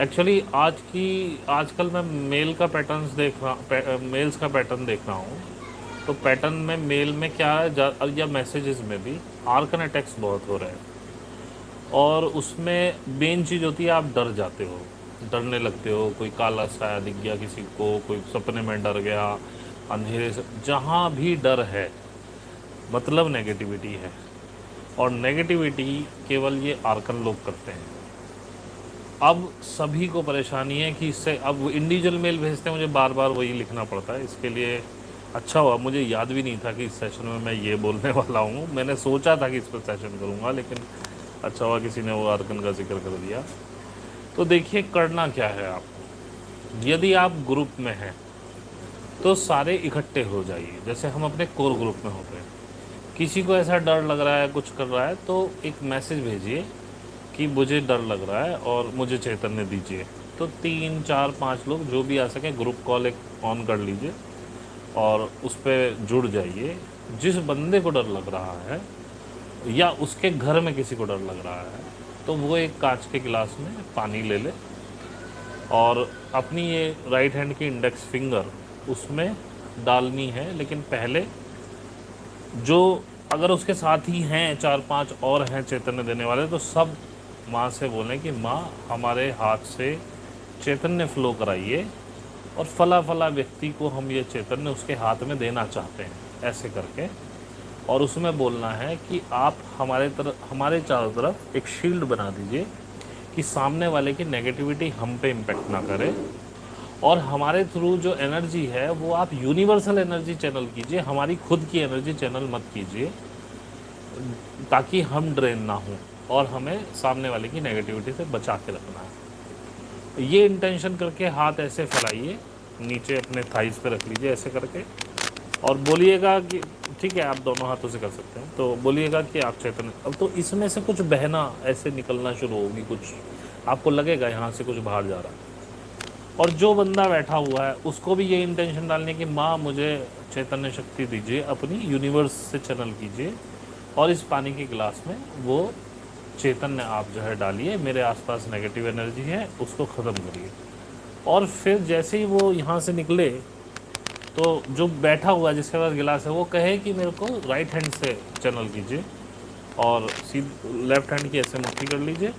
Actually आजकल मैं mails का पैटर्न देख रहा हूँ। तो पैटर्न में मेल में क्या है, या मैसेजेस में भी आर्कन अटैक्स बहुत हो रहे हैं। और उसमें मेन चीज़ होती है, आप डर जाते हो, डरने लगते हो। कोई काला साया दिख गया किसी को, कोई सपने में डर गया, अंधेरे से, जहाँ भी डर है मतलब नेगेटिविटी है। और नेगेटिविटी केवल ये आर्कन लोग करते हैं। अब सभी को परेशानी है कि इससे अब इंडिविजुअल मेल भेजते हैं, मुझे बार बार वही लिखना पड़ता है। इसके लिए अच्छा हुआ, मुझे याद भी नहीं था कि इस सेशन में मैं ये बोलने वाला हूँ। मैंने सोचा था कि इस पर सेशन करूँगा, लेकिन अच्छा हुआ किसी ने वो आर्कन का जिक्र कर दिया। तो देखिए करना क्या है आपको। यदि आप ग्रुप में हैं तो सारे इकट्ठे हो जाइए, जैसे हम अपने कोर ग्रुप में होते हैं। किसी को ऐसा डर लग रहा है, कुछ कर रहा है, तो एक मैसेज भेजिए कि मुझे डर लग रहा है और मुझे चैतन्य दीजिए। तो 3 4 5 लोग जो भी आ सके, ग्रुप कॉल एक ऑन कर लीजिए और उस पर जुड़ जाइए। जिस बंदे को डर लग रहा है या उसके घर में किसी को डर लग रहा है, तो वो एक कांच के गिलास में पानी ले ले और अपनी ये राइट हैंड की इंडेक्स फिंगर उसमें डालनी है। लेकिन पहले जो, अगर उसके साथ ही हैं 4 5 और हैं चैतन्य देने वाले, तो सब माँ से बोलें कि माँ हमारे हाथ से चैतन्य फ्लो कराइए और फला फला व्यक्ति को हम ये चैतन्य उसके हाथ में देना चाहते हैं, ऐसे करके। और उसमें बोलना है कि आप हमारे चारों तरफ एक शील्ड बना दीजिए कि सामने वाले की नेगेटिविटी हम पे इम्पेक्ट ना करे। और हमारे थ्रू जो एनर्जी है वो आप यूनिवर्सल एनर्जी चैनल कीजिए, हमारी खुद की एनर्जी चैनल मत कीजिए, ताकि हम ड्रेन ना हों और हमें सामने वाले की नेगेटिविटी से बचा के रखना है। ये इंटेंशन करके हाथ ऐसे फैलाइए, नीचे अपने थाइस पे रख लीजिए ऐसे करके, और बोलिएगा कि ठीक है, आप दोनों हाथों से कर सकते हैं। तो बोलिएगा कि आप चैतन्य। अब तो इसमें से कुछ बहना ऐसे निकलना शुरू होगी, कुछ आपको लगेगा यहाँ से कुछ बाहर जा रहा है। और जो बंदा बैठा हुआ है उसको भी ये इंटेंशन डालनी है कि माँ मुझे चैतन्य शक्ति दीजिए, अपनी यूनिवर्स से चैनल कीजिए, और इस पानी के गिलास में वो चैतन्य आप जो है डालिए। मेरे आसपास नेगेटिव एनर्जी है, उसको ख़त्म करिए। और फिर जैसे ही वो यहाँ से निकले, तो जो बैठा हुआ है जिसके पास गिलास है, वो कहे कि मेरे को राइट हैंड से चैनल कीजिए, और लेफ्ट हैंड की ऐसे मुट्ठी कर लीजिए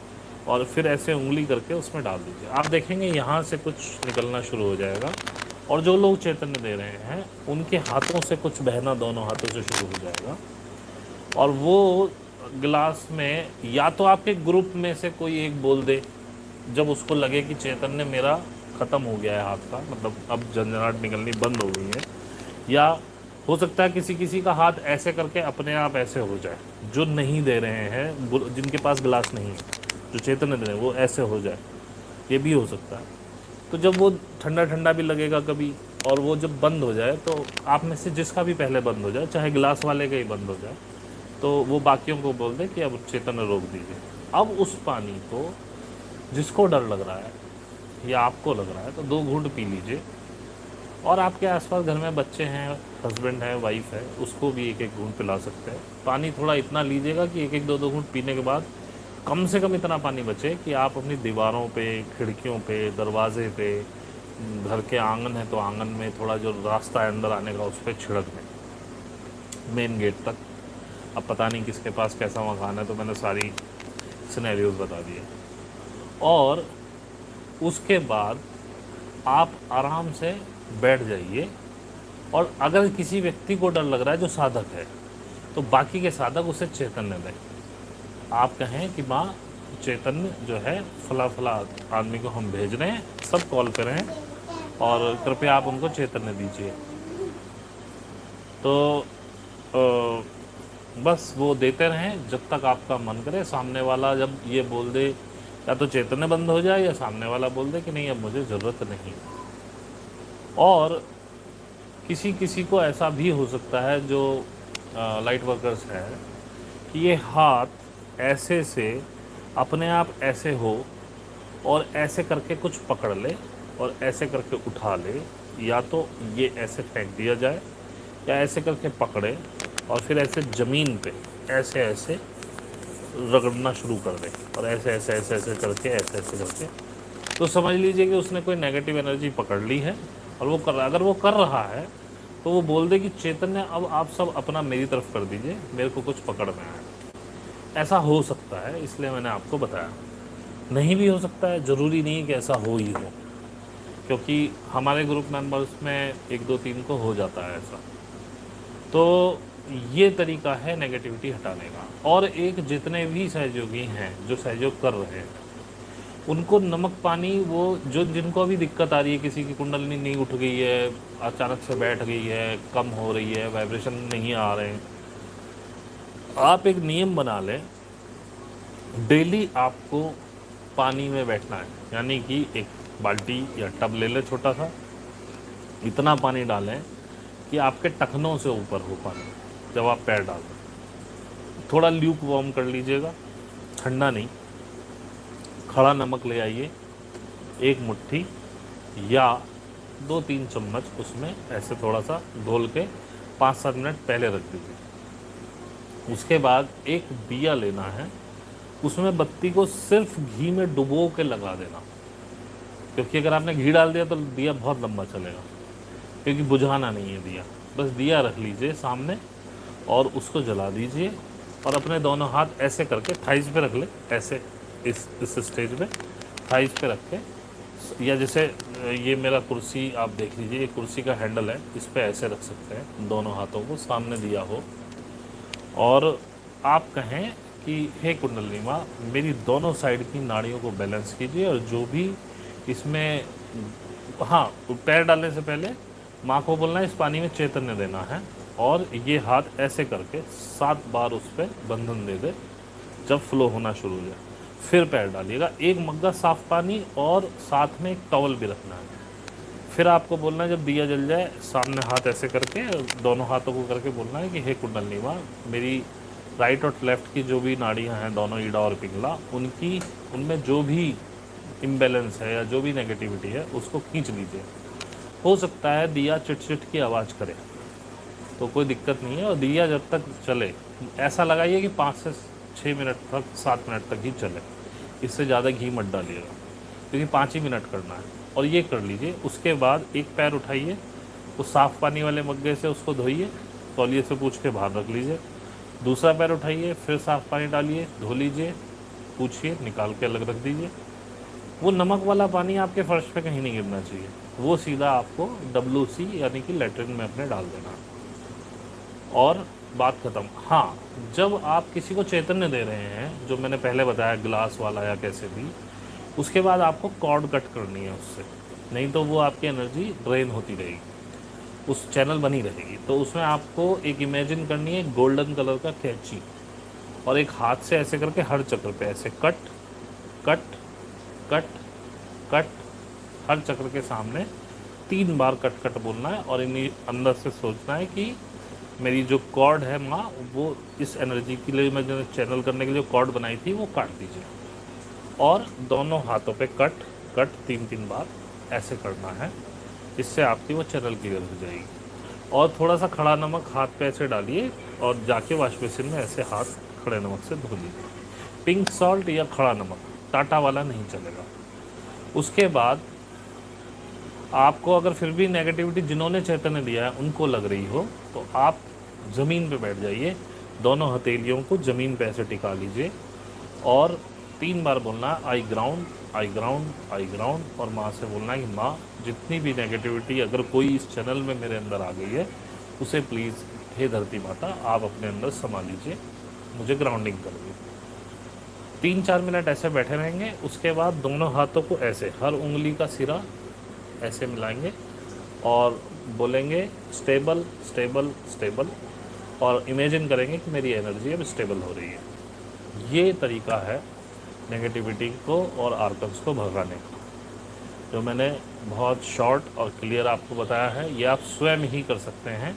और फिर ऐसे उंगली करके उसमें डाल दीजिए। आप देखेंगे यहाँ से कुछ निकलना शुरू हो जाएगा। और जो लोग चैतन्य दे रहे हैं उनके हाथों से कुछ बहना दोनों हाथों से शुरू हो जाएगा। और वो गिलास में या तो आपके ग्रुप में से कोई एक बोल दे, जब उसको लगे कि चैतन्य मेरा ख़त्म हो गया है हाथ का, मतलब अब झंझनाहट निकलनी बंद हो गई है, या हो सकता है किसी किसी का हाथ ऐसे करके अपने आप ऐसे हो जाए, जो नहीं दे रहे हैं, जिनके पास गिलास नहीं है, जो चैतन्य दे रहे हैं वो ऐसे हो जाए, ये भी हो सकता है। तो जब वो ठंडा ठंडा भी लगेगा कभी, और वो जब बंद हो जाए, तो आप में से जिसका भी पहले बंद हो जाए, चाहे गिलास वाले का ही बंद हो जाए, तो वो बाकियों को बोल दे कि अब चैतन्य रोक दीजिए। अब उस पानी को जिसको डर लग रहा है या आपको लग रहा है, तो 2 घूंट पी लीजिए। और आपके आसपास घर में बच्चे हैं, हस्बैंड है, वाइफ है, उसको भी एक एक घूंट पिला सकते हैं। पानी थोड़ा इतना लीजिएगा कि एक एक 2 2 घूंट पीने के बाद कम से कम इतना पानी बचे कि आप अपनी दीवारों पे, खिड़कियों पे, दरवाजे पे, घर के आंगन है तो आंगन में थोड़ा जो रास्ता है अंदर आने का, उस पर छिड़क दें मेन गेट तक। अब पता नहीं किसके पास कैसा मकान है, तो मैंने सारी सिनेरियोज बता दिए। और उसके बाद आप आराम से बैठ जाइए। और अगर किसी व्यक्ति को डर लग रहा है जो साधक है, तो बाकी के साधक उसे चैतन्य दें। आप कहें कि माँ चैतन्य जो है फला फला आदमी को हम भेज रहे हैं, सब कॉल पे रहें और कृपया आप उनको चैतन्य दीजिए। तो बस वो देते रहें जब तक आपका मन करे। सामने वाला जब ये बोल दे, या तो चैतन्य बंद हो जाए, या सामने वाला बोल दे कि नहीं अब मुझे ज़रूरत नहीं। और किसी किसी को ऐसा भी हो सकता है जो लाइट वर्कर्स हैं, कि ये हाथ ऐसे से अपने आप ऐसे हो और ऐसे करके कुछ पकड़ ले और ऐसे करके उठा ले, या तो ये ऐसे फेंक दिया जाए, या ऐसे करके पकड़े और फिर ऐसे ज़मीन पे ऐसे ऐसे रगड़ना शुरू कर दे, और ऐसे ऐसे ऐसे ऐसे करके ऐसे ऐसे करके तो समझ लीजिए कि उसने कोई नेगेटिव एनर्जी पकड़ ली है, और वो अगर वो कर रहा है तो वो बोल दे कि चैतन्य अब आप सब अपना मेरी तरफ कर दीजिए, मेरे को कुछ पकड़ में आया। ऐसा हो सकता है, इसलिए मैंने आपको बताया। नहीं भी हो सकता है, ज़रूरी नहीं है कि ऐसा हो ही हो, क्योंकि हमारे ग्रुप मेंबर्स में 1 2 3 को हो जाता है ऐसा। तो ये तरीका है नेगेटिविटी हटाने का। और एक, जितने भी सहयोगी हैं जो सहयोग कर रहे हैं, उनको नमक पानी, वो जो जिनको अभी दिक्कत आ रही है, किसी की कुंडलिनी नहीं उठ गई है, अचानक से बैठ गई है, कम हो रही है, वाइब्रेशन नहीं आ रहे हैं, आप एक नियम बना लें, डेली आपको पानी में बैठना है। यानी कि एक बाल्टी या टब ले लें छोटा सा, इतना पानी डालें कि आपके टखनों से ऊपर हो पानी जब आप पैर डाल दें। थोड़ा ल्यूक वार्म कर लीजिएगा, ठंडा नहीं। खड़ा नमक ले आइए, 1 मुट्ठी या 2 3 चम्मच उसमें ऐसे थोड़ा सा घोल के 5 7 मिनट पहले रख दीजिए। उसके बाद एक दिया लेना है, उसमें बत्ती को सिर्फ घी में डुबो के लगा देना, क्योंकि अगर आपने घी डाल दिया तो दिया बहुत लंबा चलेगा, क्योंकि बुझाना नहीं है दिया। बस दिया रख लीजिए सामने और उसको जला दीजिए, और अपने दोनों हाथ ऐसे करके थाइज पे रख ले, ऐसे इस स्टेज पे थाइज पे रख के, या जैसे ये मेरा कुर्सी आप देख लीजिए, ये कुर्सी का हैंडल है, इस पे ऐसे रख सकते हैं, दोनों हाथों को सामने दिया हो, और आप कहें कि हे कुंडलिनी माँ, मेरी दोनों साइड की नाड़ियों को बैलेंस कीजिए, और जो भी इसमें, हाँ, पैर डालने से पहले माँ को बोलना है इस पानी में चैतन्य देना है, और ये हाथ ऐसे करके 7 बार उस पर बंधन दे दे। जब फ्लो होना शुरू हो जाए फिर पैर डालिएगा। एक मग्गा साफ पानी और साथ में एक टॉवल भी रखना है। फिर आपको बोलना है, जब दिया जल जाए, सामने हाथ ऐसे करके दोनों हाथों को करके बोलना है कि हे कुंडलिनी माँ, मेरी राइट और लेफ़्ट की जो भी नाड़ियाँ हैं, दोनों ईड़ा और पिंगला, उनमें जो भी इम्बैलेंस है या जो भी नेगेटिविटी है उसको खींच लीजिए। हो सकता है दिया चिट चिट की आवाज़ करे, तो कोई दिक्कत नहीं है, और दिया जब तक चले, ऐसा लगाइए कि 5 से 6 मिनट तक, 7 मिनट तक ही चले, इससे ज़्यादा घी मत डालिएगा, क्योंकि 5 ही मिनट करना है। और ये कर लीजिए। उसके बाद एक पैर उठाइए, उस साफ़ पानी वाले मग्गे से उसको धोइए, तौलिए से पूछ के बाहर रख लीजिए। दूसरा पैर उठाइए, फिर साफ़ पानी डालिए, धो लीजिए, पूछिए, निकाल के अलग रख दीजिए। वो नमक वाला पानी आपके फर्श पे कहीं नहीं गिरना चाहिए, वो सीधा आपको WC यानी कि लेटरिन में अपने डाल देना, और बात ख़त्म। हाँ, जब आप किसी को चैतन्य दे रहे हैं, जो मैंने पहले बताया ग्लास वाला या कैसे भी, उसके बाद आपको कॉर्ड कट करनी है उससे, नहीं तो वो आपकी एनर्जी ड्रेन होती रहेगी, उस चैनल बनी रहेगी। तो उसमें आपको एक इमेजिन करनी है गोल्डन कलर का कैंची, और एक हाथ से ऐसे करके हर चक्र पे ऐसे कट कट कट कट, हर चक्र के सामने 3 बार कट कट बोलना है, और इन्हीं अंदर से सोचना है कि मेरी जो कॉर्ड है माँ, वो इस एनर्जी के लिए, मैं जो चैनल करने के लिए कॉर्ड बनाई थी वो काट दीजिए, और दोनों हाथों पे कट कट 3 3 बार ऐसे करना है। इससे आपकी वो चैनल क्लियर हो जाएगी। और थोड़ा सा खड़ा नमक हाथ पे ऐसे डालिए, और जाके वॉश बेसिन में ऐसे हाथ खड़े नमक से धो लीजिए। पिंक सॉल्ट या खड़ा नमक, टाटा वाला नहीं चलेगा। उसके बाद आपको अगर फिर भी नेगेटिविटी जिन्होंने चैतन्य दिया है उनको लग रही हो, तो आप ज़मीन पे बैठ जाइए, दोनों हथेलियों को ज़मीन पे ऐसे टिका लीजिए, और 3 बार बोलना है I ground I ground I ground, और माँ से बोलना है कि माँ, जितनी भी नेगेटिविटी अगर कोई इस चैनल में मेरे अंदर आ गई है, उसे प्लीज़ हे धरती माता आप अपने अंदर समा लीजिए, मुझे ग्राउंडिंग कर दीजिए। 3 4 मिनट ऐसे बैठे रहेंगे। उसके बाद दोनों हाथों को ऐसे हर उंगली का सिरा ऐसे मिलाएंगे, और बोलेंगे स्टेबल स्टेबल स्टेबल, और इमेजिन करेंगे कि मेरी एनर्जी अब स्टेबल हो रही है। ये तरीका है नेगेटिविटी को और आर्कन्स को भगाने का, जो मैंने बहुत शॉर्ट और क्लियर आपको बताया है। ये आप स्वयं ही कर सकते हैं।